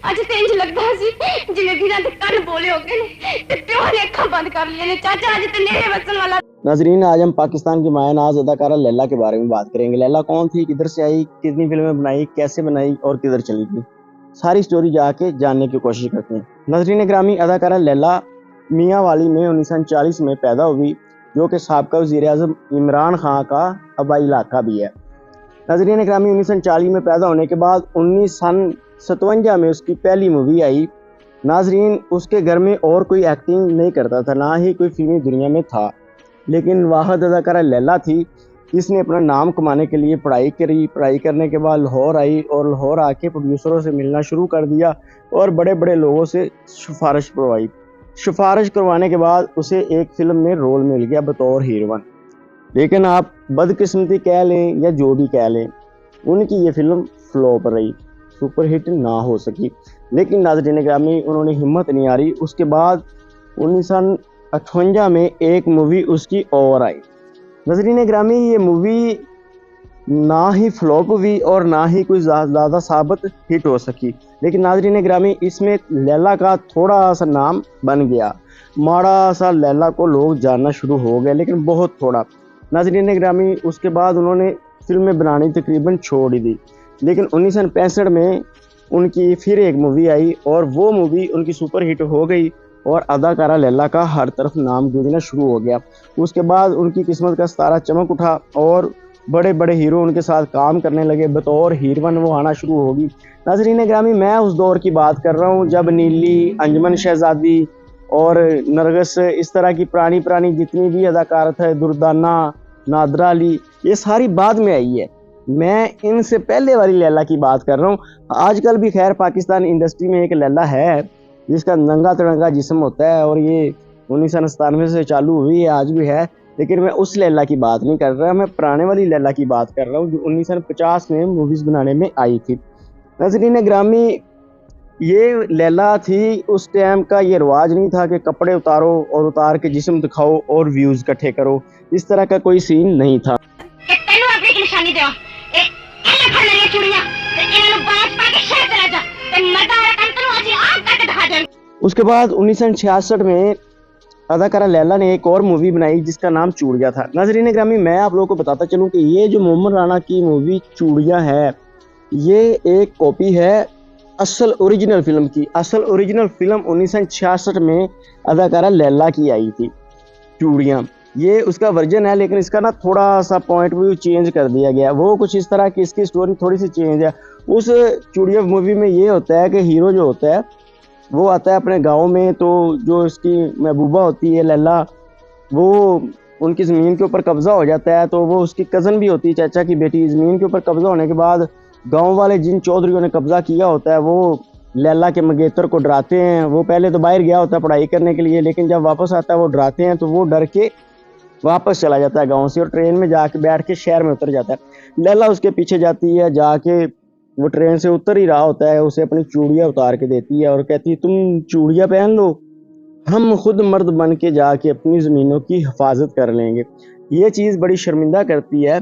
ਅੱਜ ਤੇ ਇੰਜ ਲੱਗਦਾ ਸੀ ਜਿਵੇਂ ਵੀਰਾਂ ਦੇ ਕੰਨ ਬੋਲੇ ਹੋ ਗਏ ਨੇ ਤੇ ਪਿਓ ਨੇ ਅੱਖਾਂ ਬੰਦ कर लिए ने चाचा आज ਤੇ नेड़े वसन वाला। नाजरीन, आज हम पाकिस्तान की माया नाज अदाकारा लैला के बारे में बात करेंगे। लैला कौन थी, किधर से आई, कितनी फिल्में बनाई, कैसे बनाई और किधर चली गई, सारी स्टोरी जाके जानने की कोशिश करते हैं। नाजरीन ग्रामी, अदाकारा लैला मियाँ वाली में 1940 में पैदा हुई, जो कि साबका वज़ीर-ए-आज़म इमरान खान का आबाई इलाका भी है। नाजरीन ग्रामी, 1940 में पैदा होने के बाद 1957 में उसकी पहली मूवी आई। नाजरीन, उसके घर में और कोई एक्टिंग नहीं करता था, ना ही कोई फिल्मी दुनिया में था, लेकिन वाहिद अदाकारा लैला थी। इसने अपना नाम कमाने के लिए पढ़ाई करी। पढ़ाई करने के बाद लाहौर आई और लाहौर आके प्रोड्यूसरों से मिलना शुरू कर दिया और बड़े बड़े लोगों से सिफारिश करवाई। सिफारिश करवाने के बाद उसे एक फिल्म में रोल मिल गया बतौर हीरोइन, लेकिन आप बदकिस्मती कह लें या जो भी कह लें, उनकी ये फिल्म फ्लॉप रही, सुपरहिट ना हो सकी। लेकिन नाज़रीन ग्रामी, उन्होंने हिम्मत नहीं हारी। उसके बाद 1958 में एक मूवी उसकी और आई। नाज़रीन ग्रामी, ये मूवी ना ही फ्लॉप हुई और ना ही कोई ज़्यादा साबित हिट हो सकी, लेकिन नाज़रीन ग्रामी, इसमें लैला का थोड़ा सा नाम बन गया। माड़ा सा लैला को लोग जानना शुरू हो गए, लेकिन बहुत थोड़ा। नाज़रीन ग्रामी, उसके बाद उन्होंने फिल्में बनानी तकरीबन छोड़ ही दी, लेकिन 1965 में उनकी फिर एक मूवी आई और वो मूवी उनकी सुपर हिट हो गई और अदाकारा लैला का हर तरफ नाम गूंजना शुरू हो गया। उसके बाद उनकी किस्मत का सितारा चमक उठा और बड़े बड़े हीरो उनके साथ काम करने लगे। बतौर हीरोइन वो आना शुरू होगी। नाज़रीन ग्रामी, मैं उस दौर की बात कर रहा हूँ जब नीली, अंजुमन शहजादी और नरगिस, इस तरह की पुरानी जितनी भी अदाकार थे, दुर्दाना, नादरा अली, ये सारी बाद में आई है। मैं इनसे पहले वाली लैला की बात कर रहा हूँ। आजकल भी खैर पाकिस्तान इंडस्ट्री में एक लैला है जिसका नंगा तिरंगा जिस्म होता है और ये 1997 से चालू हुई है, आज भी है, लेकिन मैं उस लैला की बात नहीं कर रहा। मैं पुराने वाली लैला की बात कर रहा हूँ जो 1950 में मूवीज़ बनाने में आई थी। नाज़रीन ग्रामी, ये लैला थी, उस टाइम का ये रिवाज नहीं था कि कपड़े उतारो और उतार के जिस्म दिखाओ और व्यूज़ इकट्ठे करो, इस तरह का कोई सीन नहीं था। उसके बाद 1966 में अदाकारा लैला ने एक और मूवी बनाई जिसका नाम चूड़िया था। नाज़रीन ग्रामी, मैं आप लोगों को बताता चलूँ कि ये जो मोहम्मद राना की मूवी चूड़िया है, ये एक कॉपी है असल ओरिजिनल फिल्म की। असल ओरिजिनल फिल्म 1966 में अदाकारा लैला की आई थी, चूड़िया। ये उसका वर्जन है, लेकिन इसका ना थोड़ा सा पॉइंट व्यू चेंज कर दिया गया। वो कुछ इस तरह की, इसकी स्टोरी थोड़ी सी चेंज है। उस चूड़िया मूवी में ये होता है कि हीरो जो होता है वो आता है अपने गांव में, तो जो इसकी महबूबा होती है लैला, वो उनकी ज़मीन के ऊपर कब्ज़ा हो जाता है। तो वो उसकी कज़न भी होती है, चाचा की बेटी। ज़मीन के ऊपर कब्ज़ा होने के बाद गांव वाले जिन चौधरियों ने कब्ज़ा किया होता है वो लैला के मंगेतर को डराते हैं। वो पहले तो बाहर गया होता है पढ़ाई करने के लिए, लेकिन जब वापस आता है वो डराते हैं, तो वो डर के वापस चला जाता है गाँव से और ट्रेन में जाके बैठ के शहर में उतर जाता है। लैला उसके पीछे जाती है, जाके वो ट्रेन से उतर ही रहा होता है, उसे अपनी चूड़ियाँ उतार के देती है और कहती है, तुम चूड़ियाँ पहन लो, हम खुद मर्द बन के जाके अपनी ज़मीनों की हिफाजत कर लेंगे। ये चीज़ बड़ी शर्मिंदा करती है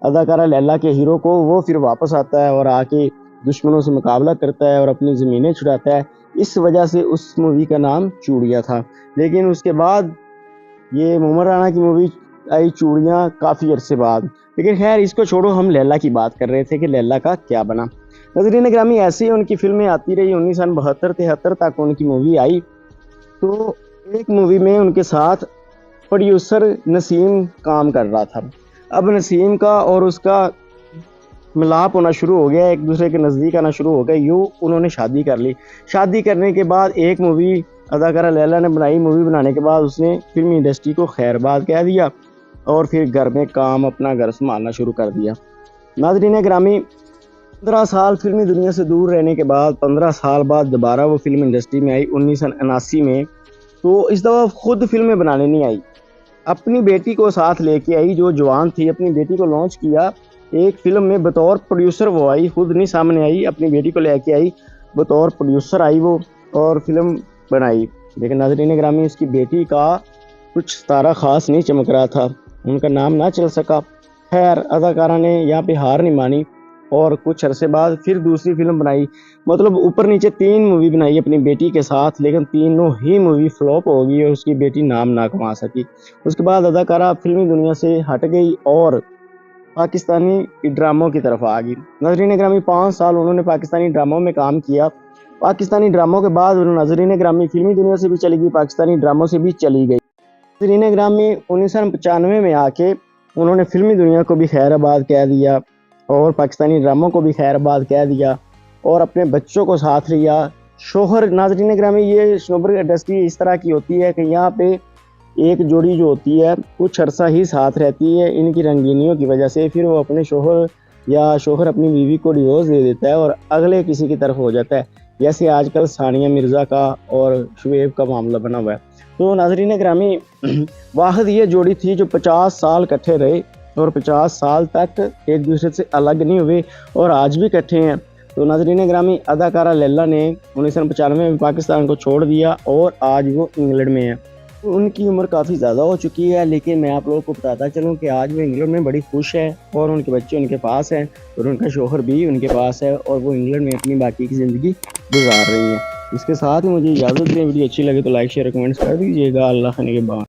अदाकारा लैला के हीरो को। वो फिर वापस आता है और आके दुश्मनों से मुकाबला करता है और अपनी ज़मीनें छुड़ाता है। इस वजह से उस मूवी का नाम चूड़िया था। लेकिन उसके बाद ये मोहम्मद राना की मूवी आई चूड़ियाँ काफ़ी अरसे बाद। लेकिन खैर इसको छोड़ो, हम लैला की बात कर रहे थे कि लैला का क्या बना। नाज़रीन ग्रामी, ऐसे ही उनकी फिल्में आती रही। 1972-73 तक उनकी मूवी आई। तो एक मूवी में उनके साथ प्रोड्यूसर नसीम काम कर रहा था। अब नसीम का और उसका मिलाप होना शुरू हो गया, एक दूसरे के नज़दीक आना शुरू हो गया। यूँ उन्होंने शादी कर ली। शादी करने के बाद एक मूवी अदाकारा लैला ने बनाई। मूवी बनाने के बाद उसने फिल्म इंडस्ट्री को खैरबाद कह दिया और फिर घर में काम, अपना घर संभालना शुरू कर दिया। नाज़रीन ग्रामी, 15 साल फिल्मी दुनिया से दूर रहने के बाद 15 साल बाद दोबारा वो फिल्म इंडस्ट्री में आई 1979 में। तो इस दफ़ा खुद फिल्में बनाने नहीं आई, अपनी बेटी को साथ लेके आई जो जवान थी। अपनी बेटी को लॉन्च किया एक फ़िल्म में बतौर प्रोड्यूसर। वो आई, खुद नहीं सामने आई, अपनी बेटी को लेके आई, बतौर प्रोड्यूसर आई वो और फिल्म बनाई। लेकिन नाज़रीन ग्रामी, उसकी बेटी का कुछ सितारा ख़ास नहीं चमक रहा था, उनका नाम ना चल सका। खैर अदाकारा ने यहाँ पे हार नहीं मानी और कुछ अरसे बाद फिर दूसरी फिल्म बनाई। मतलब ऊपर नीचे 3 मूवी बनाई अपनी बेटी के साथ, लेकिन तीनों ही मूवी फ्लॉप हो गई और उसकी बेटी नाम ना कमा सकी। उसके बाद अदाकारा फिल्मी दुनिया से हट गई और पाकिस्तानी ड्रामों की तरफ आ गई। नाज़रीन ग्रामी 5 साल उन्होंने पाकिस्तानी ड्रामों में काम किया। पाकिस्तानी ड्रामों के बाद नाज़रीन ग्रामी फिल्मी दुनिया से भी चली गई, पाकिस्तानी ड्रामों से भी चली गई। नाज़रीन ग्रामी 1995 में आके उन्होंने फिल्मी दुनिया को भी खैराबाद कह दिया और पाकिस्तानी ड्रामों को भी खैराबाद कह दिया और अपने बच्चों को साथ लिया। शोहर नाज़रीन ग्रामी, ये शोहर इंडस्ट्री इस तरह की होती है कि यहाँ पे एक जोड़ी जो होती है कुछ अरसा ही साथ रहती है, इनकी रंगीनियों की वजह से फिर वो अपने शोहर या शोहर अपनी बीवी को डिवोर्स दे देता है और अगले किसी की तरफ हो जाता है, जैसे आजकल सानिया मिर्ज़ा का और शुएब का मामला बना हुआ है। तो नाज़रीन ग्रामी वाहिद ये जोड़ी थी जो 50 साल इकट्ठे रहे और 50 साल तक एक दूसरे से अलग नहीं हुए और आज भी इकट्ठे हैं। तो नाज़रीन ग्रामी अदाकारा लैला ने 1995 में पाकिस्तान को छोड़ दिया और आज वो इंग्लैंड में है। उनकी उम्र काफ़ी ज़्यादा हो चुकी है, लेकिन मैं आप लोगों को बताता चलूँ कि आज वो इंग्लैंड में बड़ी खुश है और उनके बच्चे उनके पास हैं और उनका शौहर भी उनके पास है और वो इंग्लैंड में अपनी बाकी की ज़िंदगी गुजार रही है। इसके साथ ही मुझे इजाज़त दें। वीडियो अच्छी लगे तो लाइक शेयर कमेंट्स कर दीजिएगा। अल्लाह के बाद।